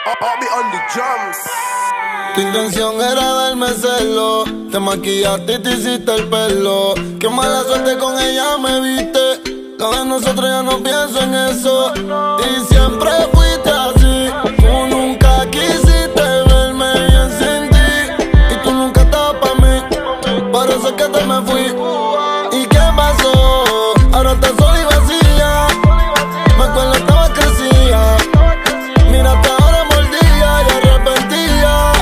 Bobby on the drums. Tu intención era darme celo, te maquillaste y te hiciste el pelo. Qué mala suerte con ella me viste. Lo de nosotros ya no pienso en eso. Y siempre fuiste así. Tú nunca quisiste verme bien sin ti. Y tú nunca estabas pa' mí. Por eso es que te me fui. ¿Y qué pasó? Ahora estás sola y vacía. Me acuerdo estaba crecida. Mírate ahora mordida y arrepentida.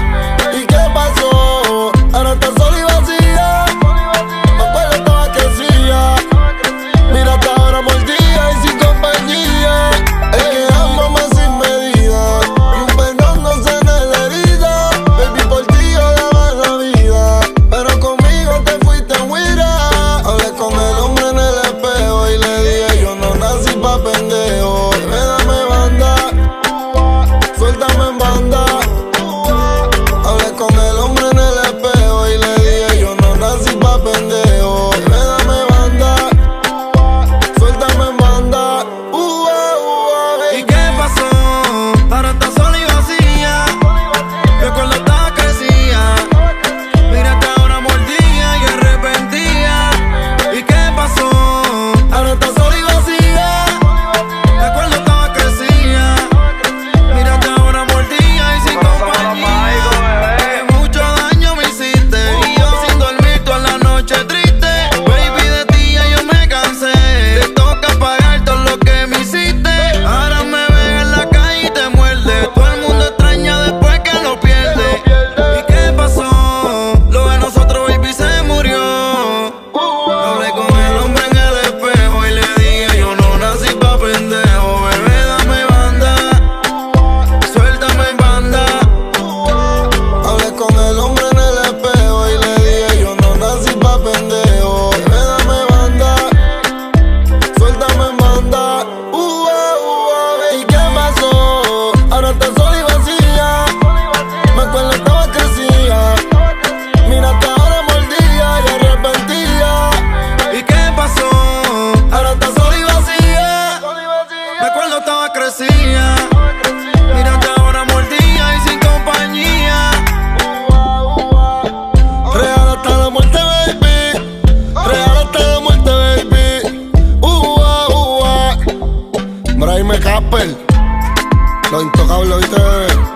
¿Y qué pasó? Ahora estás sola y vacía. Me acuerdo estaba crecida. Mírate ahora mordida y sin compañía. Es que amo más sin medida. Y un perdón no sana la herida. Baby, por ti yo daba la vida. Pero conmigo te fuiste huira. Hablé con el hombre en el espejo y le dije yo no nací pa' pendejo. Bebé, dame banda, suéltame en banda. Hablé con el hombre en el espejo y le dije yo no nací pa' pendejo. Bebé, dame banda, suéltame en banda. ¿Y qué pasó? Ahora estás sola y vacía. Recuerdo estaba crecida. Mírate ahora mordida y arrepentida. ¿Y qué pasó? Ahora estás sola y vacía. Recuerdo estaba crecida. Mírate ahora mordida y sin compañía. Que mucho daño me hiciste y yo sin dormir toda la noche triste. Baby, de ti ya yo me cansé. Te toca pagar todo lo que me hiciste. Ahora me ves en la calle y te muerde. Todo el mundo extraña después que lo pierde. ¿Y qué pasó? Lo de nosotros, baby, se murió. Hablé con el hombre en el espejo y le dije yo no nací pa' pendejo. Bebé, dame banda, suéltame en banda. Hablé con el hombre en el espejo y le dije yo no nací pa' pendejo. Bebé, dame banda, suéltame en banda. ¿Y qué pasó? Ahora estás sola y vacía. Me acuerdo estaba crecida. Mírate ahora mordida y arrepentida. ¿Y qué pasó? Ahora estás sola y vacía. Me acuerdo estaba crecida. Mírate ahora mordida y sin compañía. Real hasta la muerte, baby. Real hasta la muerte, baby. Brahim Casper, los intocables, ¿viste, bebé?